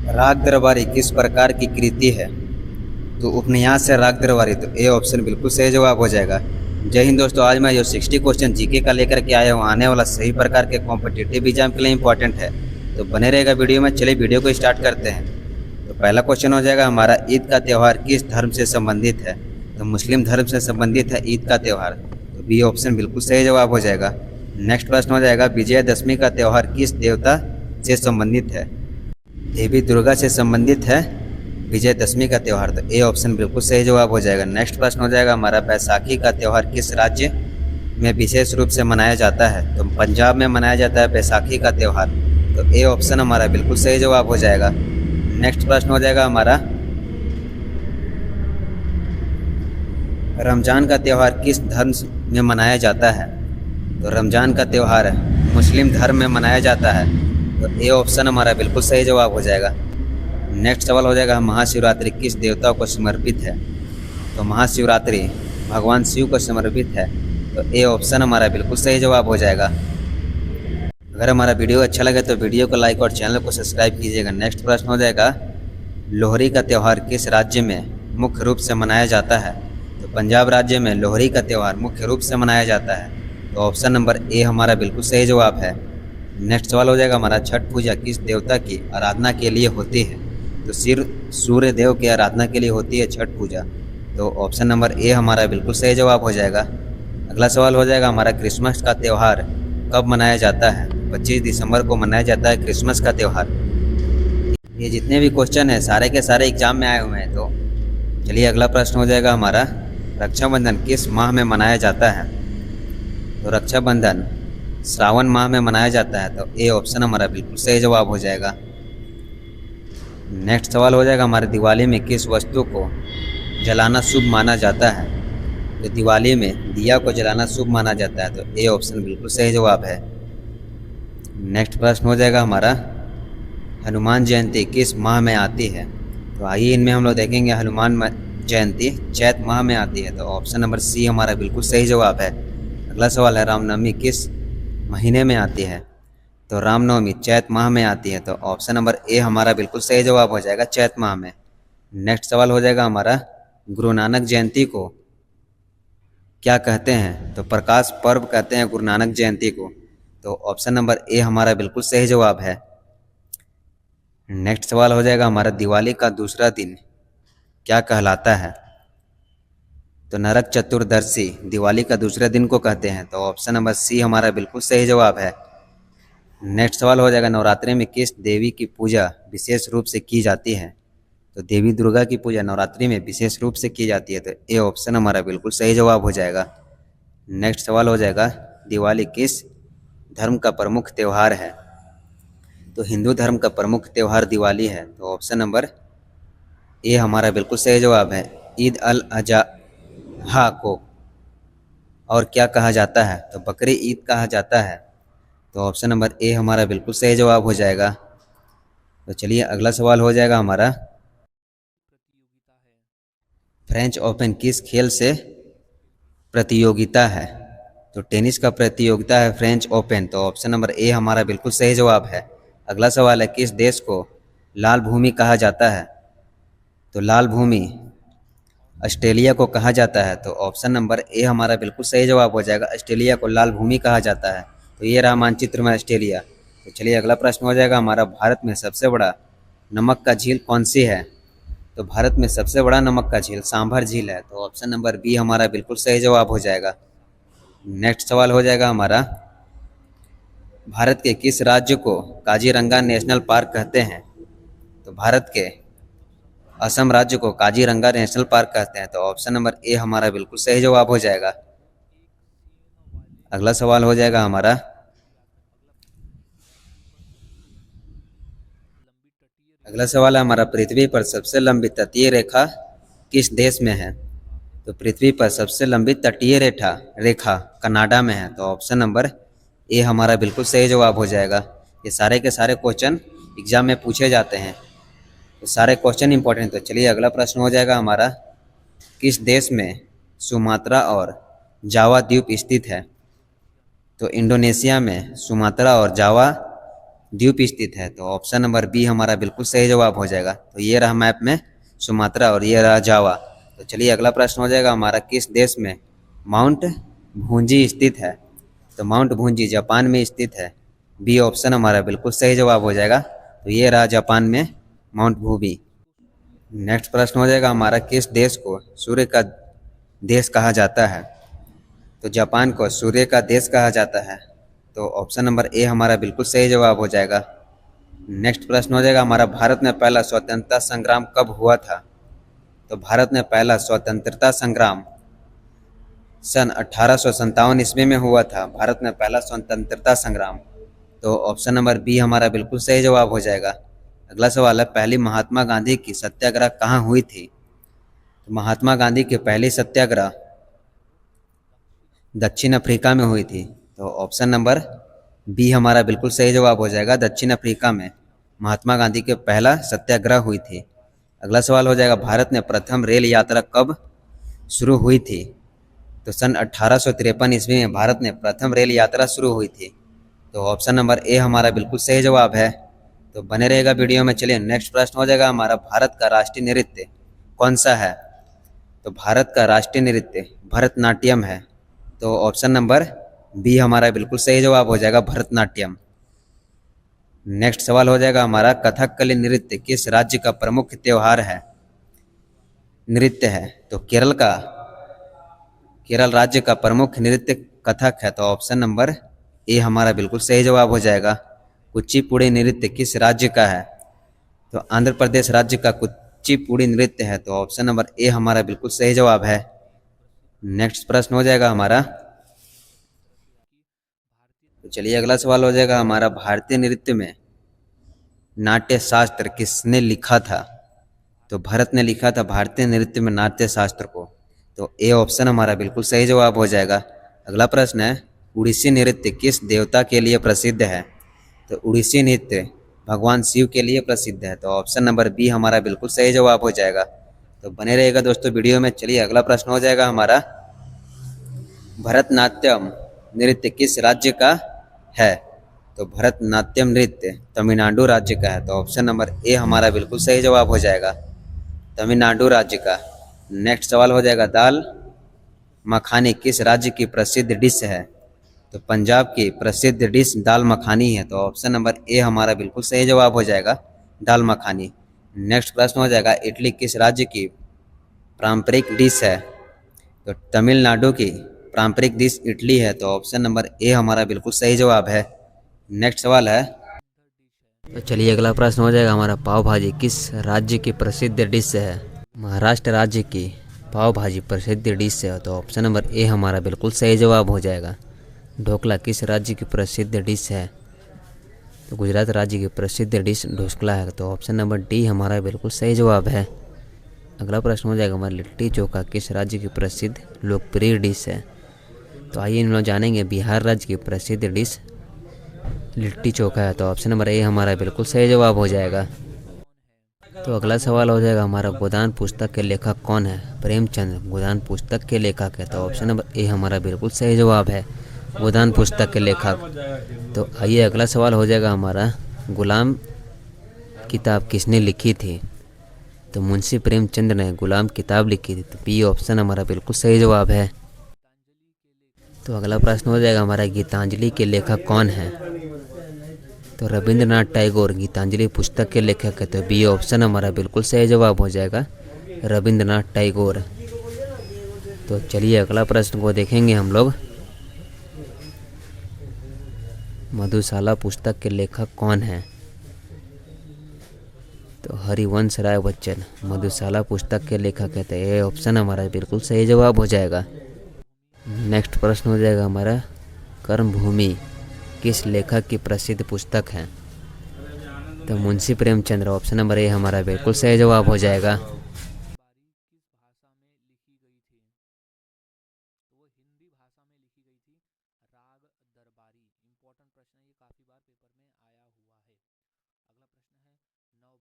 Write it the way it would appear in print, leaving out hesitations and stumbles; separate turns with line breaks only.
राग दरबारी किस प्रकार की कृति है? तो उपन्यास है राग दरबारी, तो ए ऑप्शन बिल्कुल सही जवाब हो जाएगा। जय हिंद दोस्तों, आज मैं जो 60 क्वेश्चन जीके का लेकर के आया हूँ, आने वाला सही प्रकार के कॉम्पिटिटिव एग्जाम के लिए इंपॉर्टेंट है, तो बने रहेगा वीडियो में। चलिए वीडियो को स्टार्ट करते हैं। तो पहला क्वेश्चन हो जाएगा हमारा, ईद का त्यौहार किस धर्म से संबंधित है? तो मुस्लिम धर्म से संबंधित है ईद का त्यौहार, तो बी ऑप्शन बिल्कुल सही जवाब हो जाएगा। नेक्स्ट प्रश्न हो जाएगा, विजयदशमी का त्यौहार किस देवता से संबंधित है? देवी दुर्गा से संबंधित है विजयदशमी का त्यौहार, तो ए ऑप्शन बिल्कुल सही जवाब हो जाएगा। नेक्स्ट प्रश्न हो जाएगा हमारा, बैसाखी का त्यौहार किस राज्य में विशेष रूप से मनाया जाता है? तो पंजाब में मनाया जाता है बैसाखी का त्यौहार, तो ए ऑप्शन हमारा बिल्कुल सही जवाब हो जाएगा। नेक्स्ट प्रश्न हो जाएगा हमारा, रमजान का त्यौहार किस धर्म में मनाया जाता है? तो रमजान का त्यौहार मुस्लिम धर्म में मनाया जाता है, तो ए ऑप्शन हमारा बिल्कुल सही जवाब हो जाएगा। नेक्स्ट सवाल हो जाएगा, महाशिवरात्रि किस देवता को समर्पित है? तो महाशिवरात्रि भगवान शिव को समर्पित है, तो ए ऑप्शन हमारा बिल्कुल सही जवाब हो जाएगा। अगर हमारा वीडियो अच्छा लगे तो वीडियो को लाइक और चैनल को सब्सक्राइब कीजिएगा। नेक्स्ट प्रश्न हो जाएगा, लोहड़ी का त्यौहार किस राज्य में मुख्य रूप से मनाया जाता है? तो पंजाब राज्य में लोहड़ी का त्यौहार मुख्य रूप से मनाया जाता है, तो ऑप्शन नंबर ए हमारा बिल्कुल सही जवाब है। नेक्स्ट सवाल हो जाएगा हमारा, छठ पूजा किस देवता की आराधना के लिए होती है? तो सूर्य देव की आराधना के लिए होती है छठ पूजा, तो ऑप्शन नंबर ए हमारा बिल्कुल सही जवाब हो जाएगा। अगला सवाल हो जाएगा हमारा, क्रिसमस का त्यौहार कब मनाया जाता है? 25 दिसंबर को मनाया जाता है क्रिसमस का त्यौहार। ये जितने भी क्वेश्चन हैं सारे के सारे एग्जाम में आए हुए हैं। तो चलिए अगला प्रश्न हो जाएगा हमारा, रक्षाबंधन किस माह में मनाया जाता है? तो रक्षाबंधन श्रावण माह में मनाया जाता है, तो ए ऑप्शन हमारा बिल्कुल सही जवाब हो जाएगा। नेक्स्ट सवाल हो जाएगा हमारे, दिवाली में किस वस्तु को जलाना शुभ माना जाता है? तो दिवाली में दिया को जलाना शुभ माना जाता है, तो ए ऑप्शन बिल्कुल सही जवाब है। नेक्स्ट प्रश्न हो जाएगा हमारा, हनुमान जयंती किस माह में आती है? तो आइए इनमें हम लोग देखेंगे, हनुमान जयंती चैत माह में आती है, तो ऑप्शन नंबर सी हमारा बिल्कुल सही जवाब है। अगला सवाल है, रामनवमी किस महीने में आती है? तो रामनवमी चैत माह में आती है, तो ऑप्शन नंबर ए हमारा बिल्कुल सही जवाब हो जाएगा, चैत माह में। नेक्स्ट सवाल हो जाएगा हमारा, गुरु नानक जयंती को क्या कहते हैं? तो प्रकाश पर्व कहते हैं गुरु नानक जयंती को, तो ऑप्शन नंबर ए हमारा बिल्कुल सही जवाब है। नेक्स्ट सवाल हो जाएगा हमारा, दिवाली का दूसरा दिन क्या कहलाता है? तो नरक चतुर्दशी दिवाली का दूसरे दिन को कहते हैं, तो ऑप्शन नंबर सी हमारा बिल्कुल सही जवाब है। नेक्स्ट सवाल हो जाएगा, नवरात्रि में किस देवी की पूजा विशेष रूप से की जाती है? तो देवी दुर्गा की पूजा नवरात्रि में विशेष रूप से की जाती है, तो ए ऑप्शन हमारा बिल्कुल सही जवाब हो जाएगा। नेक्स्ट सवाल हो जाएगा, दिवाली किस धर्म का प्रमुख त्यौहार है? तो हिंदू धर्म का प्रमुख त्यौहार दिवाली है, तो ऑप्शन नंबर ए हमारा बिल्कुल सही जवाब है। ईद अल अजहा को और क्या कहा जाता है? तो बकरी ईद कहा जाता है, तो ऑप्शन नंबर ए हमारा बिल्कुल सही जवाब हो जाएगा। तो चलिए अगला सवाल हो जाएगा हमारा, फ्रेंच ओपन किस खेल से प्रतियोगिता है? तो टेनिस का प्रतियोगिता है फ्रेंच ओपन, तो ऑप्शन नंबर ए हमारा बिल्कुल सही जवाब है। अगला सवाल है, किस देश को लाल भूमि कहा जाता है? तो लाल भूमि ऑस्ट्रेलिया को कहा जाता है, तो ऑप्शन नंबर ए हमारा बिल्कुल सही जवाब हो जाएगा, ऑस्ट्रेलिया को लाल भूमि कहा जाता है। तो ये रहा मानचित्र में ऑस्ट्रेलिया। तो चलिए अगला प्रश्न हो जाएगा हमारा, भारत में सबसे बड़ा नमक का झील कौन सी है? तो भारत में सबसे बड़ा नमक का झील सांभर झील है, तो ऑप्शन नंबर बी हमारा बिल्कुल सही जवाब हो जाएगा। नेक्स्ट सवाल हो जाएगा हमारा, भारत के किस राज्य को काजीरंगा नेशनल पार्क कहते हैं? तो भारत के असम राज्य को काजीरंगा नेशनल पार्क कहते हैं, तो ऑप्शन नंबर ए हमारा बिल्कुल सही जवाब हो जाएगा। अगला सवाल हो जाएगा हमारा, अगला सवाल है हमारा, पृथ्वी पर सबसे लंबी तटीय रेखा किस देश में है? तो पृथ्वी पर सबसे लंबी तटीय रेखा कनाडा में है, तो ऑप्शन नंबर ए हमारा बिल्कुल सही जवाब हो जाएगा। ये सारे के सारे क्वेश्चन एग्जाम में पूछे जाते हैं, तो सारे क्वेश्चन इंपॉर्टेंट। तो चलिए अगला प्रश्न हो जाएगा हमारा, किस देश में सुमात्रा और जावा द्वीप स्थित है? तो इंडोनेशिया में सुमात्रा और जावा द्वीप स्थित है, तो ऑप्शन नंबर बी हमारा बिल्कुल सही जवाब हो जाएगा। तो ये रहा मैप में सुमात्रा और ये रहा जावा। तो चलिए अगला प्रश्न हो जाएगा हमारा, किस देश में माउंट भूंजी स्थित है? तो माउंट भूंजी जापान में स्थित है। बी ऑप्शन हमारा बिल्कुल सही जवाब हो जाएगा। तो ये रहा जापान में माउंट भूबी। नेक्स्ट प्रश्न हो जाएगा हमारा, किस देश को सूर्य का देश कहा जाता है? तो जापान को सूर्य का देश कहा जाता है। तो ऑप्शन नंबर ए हमारा बिल्कुल सही जवाब हो जाएगा। नेक्स्ट प्रश्न हो जाएगा हमारा, भारत में पहला स्वतंत्रता संग्राम कब हुआ था? तो भारत में पहला स्वतंत्रता संग्राम सन 1857 ईस्वी में हुआ था। भारत में पहला स्वतंत्रता संग्राम। तो ऑप्शन नंबर बी हमारा बिल्कुल सही जवाब हो जाएगा। अगला सवाल है, पहली महात्मा गांधी की सत्याग्रह कहाँ हुई थी? तो महात्मा गांधी की पहली सत्याग्रह दक्षिण अफ्रीका में हुई थी। तो ऑप्शन नंबर बी हमारा बिल्कुल सही जवाब हो जाएगा। दक्षिण अफ्रीका में महात्मा गांधी के पहला सत्याग्रह हुई थी। अगला सवाल हो जाएगा, भारत में प्रथम रेल यात्रा कब शुरू हुई थी? तो सन 1853 ईस्वी में भारत में प्रथम रेल यात्रा शुरू हुई थी। तो ऑप्शन नंबर ए हमारा बिल्कुल सही जवाब है। तो बने रहेगा वीडियो में। चलिए नेक्स्ट प्रश्न हो जाएगा हमारा, भारत का राष्ट्रीय नृत्य कौन सा है? तो भारत का राष्ट्रीय नृत्य भरतनाट्यम है। तो ऑप्शन नंबर बी हमारा बिल्कुल सही जवाब हो जाएगा, भरतनाट्यम। नेक्स्ट सवाल हो जाएगा हमारा, कथकली नृत्य किस राज्य का प्रमुख त्योहार है, नृत्य है? तो केरल राज्य का प्रमुख नृत्य कथक है। तो ऑप्शन नंबर ए हमारा बिल्कुल सही जवाब हो जाएगा। कुचिपुड़ी नृत्य किस राज्य का है? तो आंध्र प्रदेश राज्य का कुचिपुड़ी नृत्य है। तो ऑप्शन नंबर ए हमारा बिल्कुल सही जवाब है। नेक्स्ट प्रश्न हो जाएगा हमारा, तो चलिए अगला सवाल हो जाएगा हमारा, भारतीय नृत्य में नाट्य शास्त्र किसने लिखा था? तो भरत ने लिखा था भारतीय नृत्य में नाट्य शास्त्र को। तो ए ऑप्शन हमारा बिल्कुल सही जवाब हो जाएगा। अगला प्रश्न है, उड़ीसी नृत्य किस देवता के लिए प्रसिद्ध है? तो उड़ीसी नृत्य भगवान शिव के लिए प्रसिद्ध है। तो ऑप्शन नंबर बी हमारा बिल्कुल सही जवाब हो जाएगा। तो बने रहेगा दोस्तों वीडियो में। चलिए अगला प्रश्न हो जाएगा हमारा, भरतनाट्यम नृत्य किस राज्य का है? तो भरतनाट्यम नृत्य तमिलनाडु राज्य का है। तो ऑप्शन नंबर ए हमारा बिल्कुल सही जवाब हो जाएगा, तमिलनाडु राज्य का। नेक्स्ट सवाल हो जाएगा, दाल मखानी किस राज्य की प्रसिद्ध डिश है? तो पंजाब की प्रसिद्ध डिश दाल मखानी है। तो ऑप्शन नंबर ए हमारा बिल्कुल सही जवाब हो जाएगा, दाल मखानी। नेक्स्ट प्रश्न हो जाएगा, इडली किस राज्य की पारंपरिक डिश है? तो तमिलनाडु की पारंपरिक डिश इडली है। तो ऑप्शन नंबर ए हमारा बिल्कुल सही जवाब है। नेक्स्ट सवाल है, तो चलिए अगला प्रश्न हो जाएगा हमारा, पाव भाजी किस राज्य की प्रसिद्ध डिश है? महाराष्ट्र राज्य की पाव भाजी प्रसिद्ध डिश है। तो ऑप्शन नंबर ए हमारा बिल्कुल सही जवाब हो जाएगा। ढोकला किस राज्य की प्रसिद्ध डिश है? तो गुजरात राज्य की प्रसिद्ध डिश ढोकला है। तो ऑप्शन नंबर डी हमारा बिल्कुल सही जवाब है। अगला प्रश्न हो जाएगा हमारा, लिट्टी चोखा किस राज्य की प्रसिद्ध लोकप्रिय डिश है? तो आइए इन लोग जानेंगे, बिहार राज्य की प्रसिद्ध डिश लिट्टी चोखा है। तो ऑप्शन नंबर ए हमारा बिल्कुल सही जवाब हो जाएगा। तो अगला सवाल हो जाएगा हमारा, गोदान पुस्तक के लेखक कौन है? प्रेमचंद गोदान पुस्तक के लेखक है। तो ऑप्शन नंबर ए हमारा बिल्कुल सही जवाब है, गोदान पुस्तक के लेखक। तो आइए अगला सवाल हो जाएगा हमारा, गुलाम किताब किसने लिखी थी? तो मुंशी प्रेमचंद ने गुलाम किताब लिखी थी। तो बी ऑप्शन हमारा बिल्कुल सही जवाब है। तो अगला प्रश्न हो जाएगा हमारा, गीतांजलि के लेखक कौन है? तो रविंद्रनाथ टैगोर गीतांजलि पुस्तक के लेखक है। तो बी ऑप्शन हमारा बिल्कुल सही जवाब हो जाएगा, रविंद्रनाथ टैगोर। तो चलिए अगला प्रश्न को देखेंगे हम लोग, मधुशाला पुस्तक के लेखक कौन है? तो हरिवंश राय बच्चन मधुशाला पुस्तक के लेखक है। तो ये ऑप्शन हमारा बिल्कुल सही जवाब हो जाएगा। नेक्स्ट प्रश्न हो जाएगा हमारा, कर्मभूमि किस लेखक की प्रसिद्ध पुस्तक है? तो Munshi Premchandra option number A हमारा बिल्कुल सही जवाब हो जाएगा।